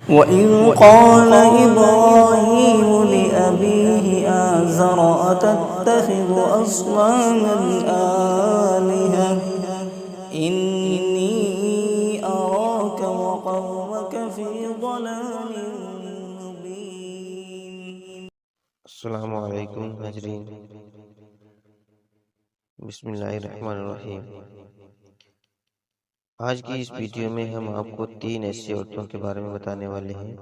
وَإِذْ قَالَ إِبْرَاهِيمُ لِأَبِيهِ آزَرَ أَتَتَّخِذُ أَصْنَامًا آلِهَةً إِنِّي أَرَاكَ وَقَوْمَكَ فِي ضَلَالٍ مُّبِينٍ۔ السلام علیکم ناظرین، بسم اللہ الرحمن الرحیم۔ آج کی اس ویڈیو میں ہم آپ کو 3 ایسی عورتوں کے بارے میں بتانے والے ہیں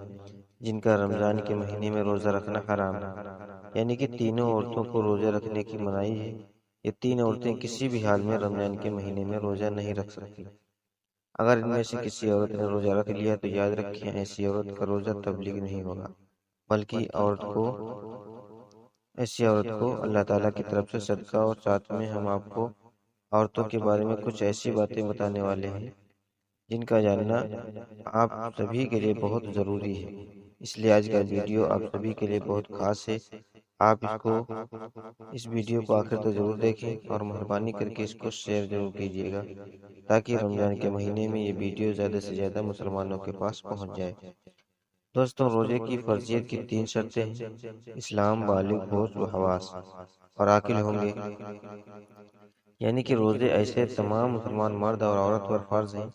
جن کا رمضان کے مہینے میں روزہ رکھنا حرام ہے، یعنی کہ تینوں عورتوں کو روزہ رکھنے کی منائی ہے۔ یہ 3 عورتیں کسی بھی حال میں رمضان کے مہینے میں روزہ نہیں رکھ سکتی۔ اگر ان میں سے کسی عورت نے روزہ رکھ لیا تو یاد رکھیں ایسی عورت کا روزہ تبلیغ نہیں ہوگا، بلکہ ایسی عورت کو اللہ تعالیٰ کی طرف سے صدقہ، اور ساتھ میں ہم آپ کو عورتوں کے بارے میں کچھ ایسی باتیں بتانے والے ہیں جن کا جاننا آپ سبھی کے لیے بہت ضروری ہے۔ اس لیے آج کا ویڈیو آپ سبھی کے لیے بہت خاص ہے۔ آپ اس ویڈیو کو آخر تک ضرور دیکھیں اور مہربانی کر کے اس کو شیئر ضرور کیجیے گا تاکہ رمضان کے مہینے میں یہ ویڈیو زیادہ سے زیادہ مسلمانوں کے پاس پہنچ جائے۔ دوستوں، روزے کی فرضیت کی 3 شرطیں ہیں: اسلام، بالغ ہوش و حواس اور عاقل ہوں گے، یعنی کہ روزے ایسے تمام مسلمان مرد اور عورت پر فرض ہیں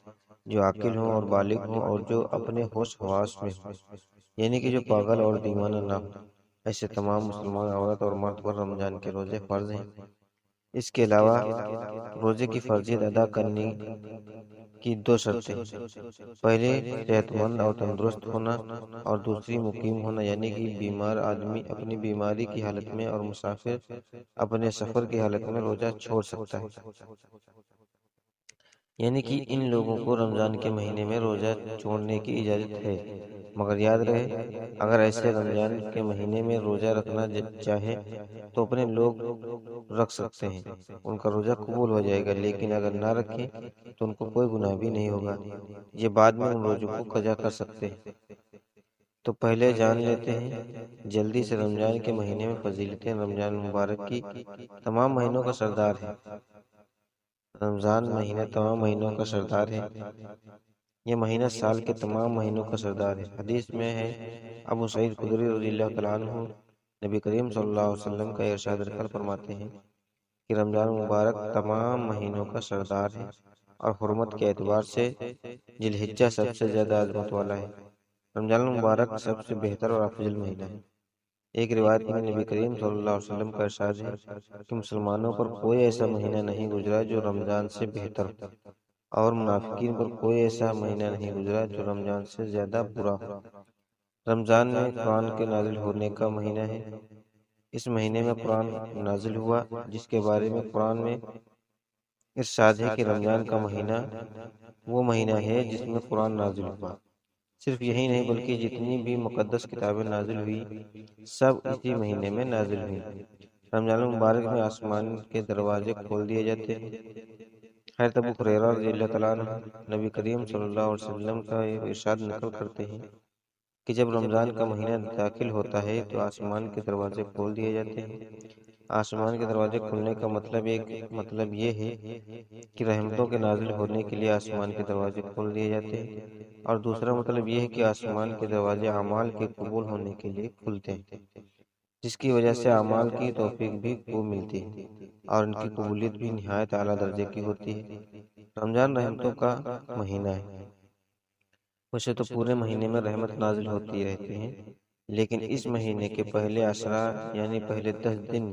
جو عاقل ہوں اور بالغ ہوں اور جو اپنے ہوش حواس میں ہوں، یعنی کہ جو پاگل اور دیوانہ نہ ہوں۔ ایسے تمام مسلمان عورت اور مرد پر رمضان کے روزے فرض ہیں۔ اس کے علاوہ روزے کی فرضیت ادا کرنے کی 2 شرطیں: پہلے صحت مند اور تندرست ہونا، اور دوسری مقیم ہونا، یعنی کہ بیمار آدمی اپنی بیماری کی حالت میں اور مسافر اپنے سفر کی حالت میں روزہ چھوڑ سکتا ہے، یعنی کہ ان لوگوں کو رمضان کے مہینے میں روزہ چھوڑنے کی اجازت ہے۔ مگر یاد رہے، اگر ایسے رمضان کے مہینے میں روزہ رکھنا چاہے تو اپنے لوگ رکھ سکتے ہیں، ان کا روزہ قبول ہو جائے گا، لیکن اگر نہ رکھیں تو ان کو کوئی گناہ بھی نہیں ہوگا، یہ بعد میں ان روزوں کو قضا کر سکتے ہیں۔ تو پہلے جان لیتے ہیں جلدی سے رمضان کے مہینے میں فضیلتیں۔ رمضان مبارک کی تمام مہینوں کا سردار ہے۔ رمضان مہینہ تمام مہینوں کا سردار ہے۔ یہ مہینہ سال کے تمام مہینوں کا سردار ہے۔ حدیث میں ہے، ابو سعید خدری رضی اللہ تعالیٰ عنہ نبی کریم صلی اللہ علیہ وسلم کا ارشاد رکھ فرماتے ہیں کہ رمضان مبارک تمام مہینوں کا سردار ہے اور حرمت کے اعتبار سے ذی الحجہ سب سے زیادہ عظمت والا ہے۔ رمضان مبارک سب سے بہتر اور افضل مہینہ ہے۔ ایک روایت میں نبی کریم صلی اللہ علیہ وسلم کا ارشاد ہے کہ مسلمانوں پر کوئی ایسا مہینہ نہیں گزرا جو رمضان سے بہتر ہو، اور منافقین پر کوئی ایسا مہینہ نہیں گزرا جو رمضان سے زیادہ برا ہو۔ رمضان میں قرآن کے نازل ہونے کا مہینہ ہے۔ اس مہینے میں قرآن نازل ہوا، جس کے بارے میں قرآن میں ارشاد ہے کہ رمضان کا مہینہ وہ مہینہ ہے جس میں قرآن نازل ہوا۔ صرف یہی نہیں بلکہ جتنی بھی مقدس کتابیں نازل ہوئی سب اسی مہینے میں نازل ہوئی۔ رمضان مبارک میں آسمان کے دروازے کھول دیے جاتے ہیں۔ حضرت ابو ہریرہ رضی اللہ تعالیٰ عنہ نبی کریم صلی اللہ علیہ وسلم کا ارشاد نقل کرتے ہیں کہ جب رمضان کا مہینہ داخل ہوتا ہے تو آسمان کے دروازے کھول دیے جاتے ہیں۔ آسمان کے دروازے کھلنے کا مطلب یہ ہے کہ رحمتوں کے نازل ہونے کے لیے آسمان کے دروازے کھول دیے جاتے ہیں، اور دوسرا مطلب یہ ہے کہ آسمان کے دروازے اعمال کے قبول ہونے کے لیے کھلتے ہیں، جس کی وجہ سے اعمال کی توفیق بھی خوب ملتی ہے اور ان کی قبولیت بھی نہایت اعلیٰ درجے کی ہوتی ہے۔ رمضان رحمتوں کا مہینہ ہے۔ ویسے تو پورے مہینے میں رحمت نازل ہوتی رہتی ہیں، لیکن اس مہینے کے پہلے عشرہ یعنی پہلے 10 دن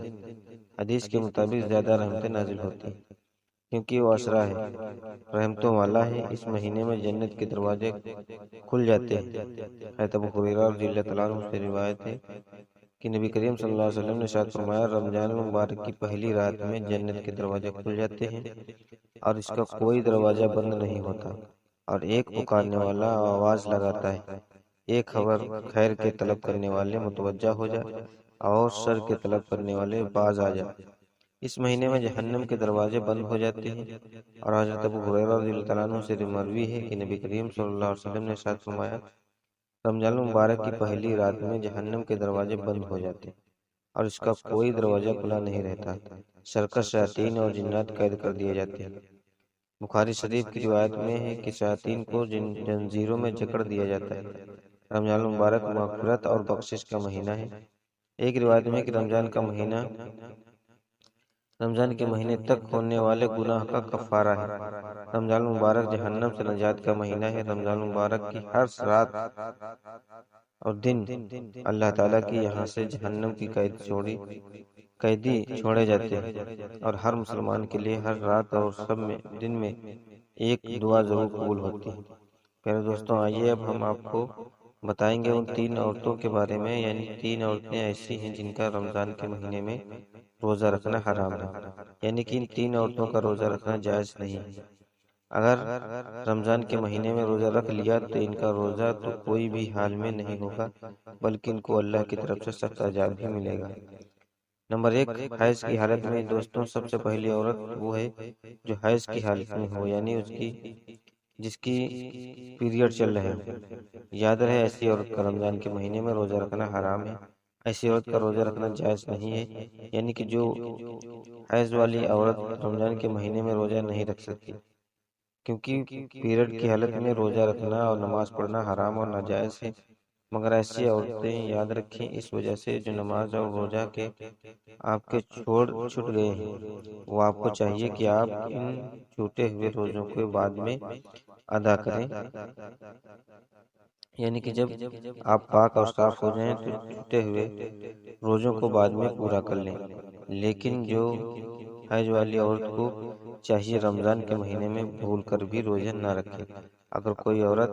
حدیث کے مطابق زیادہ رحمتیں نازل ہوتی ہیں، کیونکہ وہ عشرہ ہے، رحمتوں والا ہے۔ اس مہینے میں جنت کے دروازے کھل جاتے ہیں۔ حضرت ابو ہریرہ رضی اللہ تعالیٰ عنہ سے روایت ہے کہ نبی کریم صلی اللہ علیہ وسلم نے ارشاد فرمایا، رمضان مبارک کی پہلی رات میں جنت کے دروازے کھل جاتے ہیں اور اس کا کوئی دروازہ بند نہیں ہوتا، اور ایک پکارنے والا آواز لگاتا ہے، ایک خبر خیر کے طلب کرنے والے متوجہ ہو جا، اور شر کے طلب کرنے والے باز آ جا۔ اس مہینے میں جہنم کے دروازے بند ہو جاتے ہیں، اور حضرت ابو ہریرہ رضی اللہ تعالیٰ عنہ سے مروی ہے کہ نبی کریم صلی اللہ علیہ وسلم نے ارشاد فرمایا، رمضان مبارک کی پہلی رات میں جہنم کے دروازے بند ہو جاتے ہیں اور اس کا کوئی دروازہ کھلا نہیں رہتا، سرکش شیاطین اور جنات قید کر دیے جاتے ہیں۔ بخاری شریف کی روایت میں ہے کہ شیاطین کو زنجیروں میں جکڑ دیا جاتا ہے۔ رمضان المبارک مغفرت اور بخشش کا مہینہ ہے۔ ایک روایت میں کہ رمضان کے مہینے تک ہونے والے گناہ کا کفارہ ہے۔ رمضان المبارک جہنم سے نجات کا مہینہ ہے۔ رمضان المبارک کی ہر رات اور دن اللہ تعالیٰ کی یہاں سے جہنم کی قیدی چھوڑے جاتے ہیں، اور ہر مسلمان کے لیے ہر رات اور سب دن میں ایک دعا ضرور قبول ہوتی ہے۔ پیارے دوستوں، آئیے اب ہم آپ کو بتائیں گے ان 3 عورتوں کے بارے میں، یعنی 3 عورتیں ایسی ہیں جن کا رمضان کے مہینے میں روزہ رکھنا حرام ہے، یعنی کہ ان 3 عورتوں کا روزہ رکھنا جائز نہیں ہے۔ اگر رمضان کے مہینے میں روزہ رکھ لیا تو ان کا روزہ تو کوئی بھی حال میں نہیں ہوگا، بلکہ ان کو اللہ کی طرف سے سخت اجر بھی ملے گا۔ نمبر 1، حیض کی حالت میں۔ دوستوں، سب سے پہلی عورت وہ ہے جو حیض کی حالت میں ہو، یعنی جس کی پیریڈ چل رہے ہیں۔ یاد رہے، ایسی عورت کا رمضان کے مہینے میں روزہ رکھنا حرام ہے۔ ایسی عورت کا روزہ رکھنا جائز نہیں ہے، یعنی کہ جو حیض والی عورت رمضان کے مہینے میں روزہ نہیں رکھ سکتی، کیونکہ پیریڈ کی حالت میں روزہ رکھنا اور نماز پڑھنا حرام اور ناجائز ہے۔ مگر ایسی عورتیں یاد رکھیں، اس وجہ سے جو نماز اور روزہ کے آپ کے چھوٹ گئے ہیں، وہ آپ کو چاہیے کہ آپ ان چھوٹے ہوئے روزوں کو بعد میں ادا کریں، یعنی کہ جب آپ پاک اور صاف ہو جائیں تو چھوٹے ہوئے روزوں کو بعد میں پورا کر لیں۔ لیکن جو حیض والی عورت کو چاہیے رمضان کے مہینے میں بھول کر بھی روزہ نہ رکھے۔ اگر کوئی عورت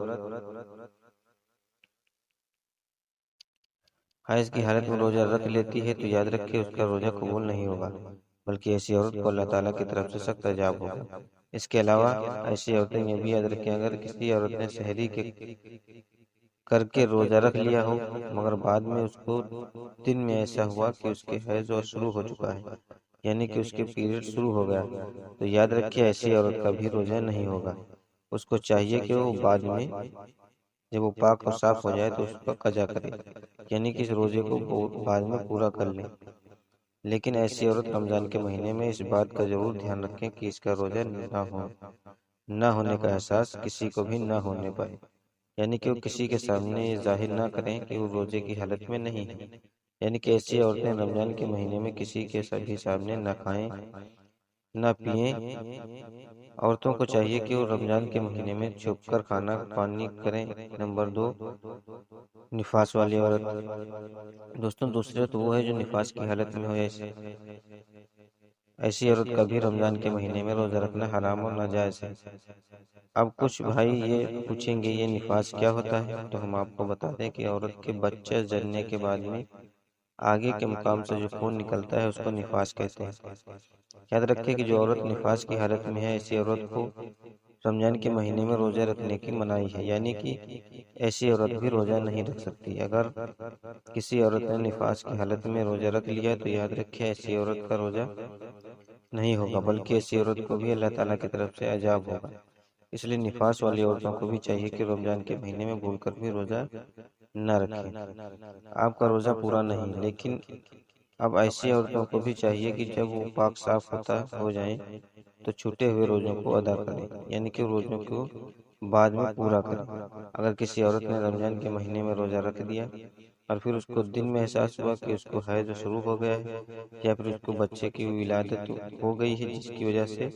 حیض کی حالت میں روزہ رکھ لیتی ہے تو یاد رکھے اس کا روزہ قبول نہیں ہوگا، بلکہ ایسی عورت کو اللہ تعالیٰ کی طرف سے سخت عذاب ہوگا۔ اس کے علاوہ ایسی عورتیں یہ بھی یاد رکھیں، اگر کسی عورت نے سحری کر کے روزہ رکھ لیا ہو، مگر بعد میں اس کو دن میں ایسا ہوا کہ اس کے حیض شروع ہو چکا ہے، یعنی کہ اس کے پیریڈ شروع ہو گیا، تو یاد رکھے ایسی عورت کا بھی روزہ نہیں ہوگا۔ اس کو چاہیے کہ وہ بعد میں جب وہ پاک اور صاف ہو جائے تو اس کا قضا کرے، یعنی کہ اس روزے کو بعد میں پورا کر لیں۔ لیکن ایسی عورت رمضان کے مہینے میں اس بات کا ضرور دھیان رکھیں کہ اس کا روزہ نہ ہونے کا احساس کسی کو بھی نہ ہونے پائے، یعنی کہ وہ کسی کے سامنے یہ ظاہر نہ کریں کہ وہ روزے کی حالت میں نہیں ہے۔ یعنی کہ ایسی عورتیں رمضان کے مہینے میں کسی کے بھی سامنے نہ کھائیں نہ پئیں۔ عورتوں کو چاہیے کہ وہ رمضان کے مہینے میں چھپ کر کھانا پانی کریں۔ نمبر 2، نفاس والی عورت۔ دوستوں، دوسری عورت وہ ہے جو نفاس کی حالت میں ہو، ایسی عورت کا بھی رمضان کے مہینے میں روزہ رکھنا حرام اور ناجائز ہے۔ اب کچھ بھائی یہ پوچھیں گے یہ نفاس کیا ہوتا ہے، تو ہم آپ کو بتا دیں کہ عورت کے بچہ جننے کے بعد میں آگے کے مقام سے جو خون نکلتا ہے اس کو نفاس کہتے ہیں۔ یاد رکھیں کہ جو عورت نفاس کی حالت میں ہے، ایسی عورت کو رمضان کے مہینے میں روزہ رکھنے کی منائی ہے، یعنی کہ ایسی عورت بھی روزہ نہیں رکھ سکتی۔ اگر کسی عورت نے نفاس کی حالت میں روزہ رکھ لیا تو یاد رکھیں ایسی عورت کا روزہ نہیں ہوگا، بلکہ ایسی عورت کو بھی اللہ تعالیٰ کی طرف سے عذاب ہوگا۔ اس لیے نفاس والی عورتوں کو بھی چاہیے کہ رمضان کے مہینے میں بھول کر بھی روزہ نہ رکھیں۔ آپ کا روزہ پورا نہیں، لیکن اب ایسی عورتوں کو بھی چاہیے کہ جب وہ پاک صاف ہو جائیں تو چھوٹے ہوئے روزوں کو ادا کریں، یعنی کہ روزوں کو بعد میں پورا کریں۔ اگر کسی عورت نے رمضان کے مہینے میں روزہ رکھ دیا اور پھر اس کو دن میں احساس ہوا کہ اس کو حیض شروع ہو گیا ہے، یا پھر اس کو بچے کی ولادت ہو گئی ہے جس کی وجہ سے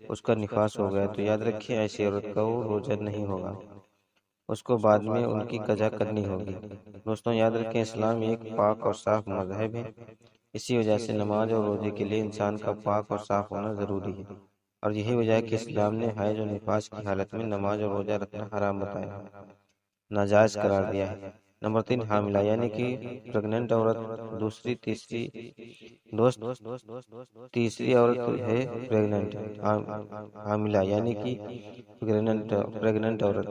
اس کا نفاس ہو گیا، تو یاد رکھیں ایسی عورت کا وہ روزہ نہیں ہوگا، اس کو بعد میں ان کی قضا کرنی ہوگی۔ دوستوں، یاد رکھیں اسلام ایک پاک اور صاف مذہب ہے، اسی وجہ سے نماز اور روزے کے لیے انسان کا پاک اور صاف ہونا ضروری ہے، اور یہی وجہ ہے کہ اسلام نے حیض اور نفاس کی حالت میں نماز اور روزہ رکھنا حرام بتایا، ناجائز قرار دیا ہے۔ نمبر 3، حاملہ، یعنی کہ پریگننٹ عورت۔ تیسری عورت ہے پریگننٹ، حاملہ، یعنی کہ پریگننٹ عورت۔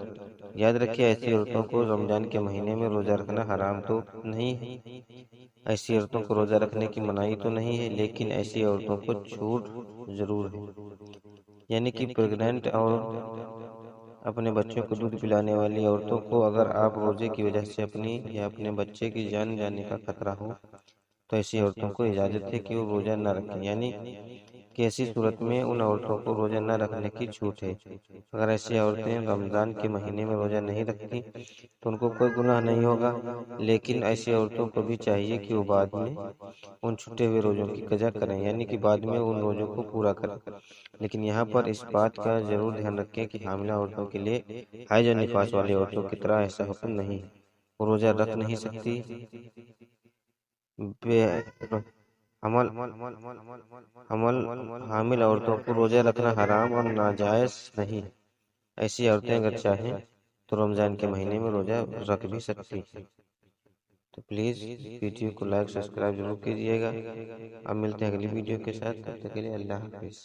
یاد رکھیں ایسی عورتوں کو رمضان کے مہینے میں روزہ رکھنا حرام تو نہیں ہے، ایسی عورتوں کو روزہ رکھنے کی منائی تو نہیں ہے، لیکن ایسی عورتوں کو چھوٹ ضرور ہے، یعنی کہ پریگننٹ اور اپنے بچوں کو دودھ پلانے والی عورتوں کو اگر آپ روزے کی وجہ سے اپنی یا اپنے بچے کی جان جانے کا خطرہ ہو تو ایسی عورتوں کو اجازت ہے کہ وہ روزہ نہ رکھیں، یعنی کہ ایسی صورت میں ان عورتوں کو روزہ نہ رکھنے کی چھوٹ ہے۔ اگر ایسی عورتیں رمضان کے مہینے میں روزہ نہیں رکھتی تو ان کو کوئی گناہ نہیں ہوگا، لیکن ایسی عورتوں کو بھی چاہیے کہ وہ بعد میں ان چھٹے ہوئے روزوں کی قضا کریں، یعنی کہ بعد میں ان روزوں کو پورا کریں۔ لیکن یہاں پر اس بات کا ضرور دھیان رکھیں کہ حاملہ عورتوں کے لیے حیض اور نفاس والی عورتوں کی طرح ایسا حکم نہیں ہے، وہ روزہ رکھ نہیں سکتی۔ حامل عورتوں کو روزہ رکھنا حرام اور ناجائز نہیں ہے۔ ایسی عورتیں اگر چاہیں تو رمضان کے مہینے میں روزہ رکھ بھی سکتی ہیں۔ تو پلیز ویڈیو کو لائک سبسکرائب ضرور کیجیے گا۔ اب ملتے ہیں اگلی ویڈیو کے ساتھ، تب تک کے لیے اللہ حافظ۔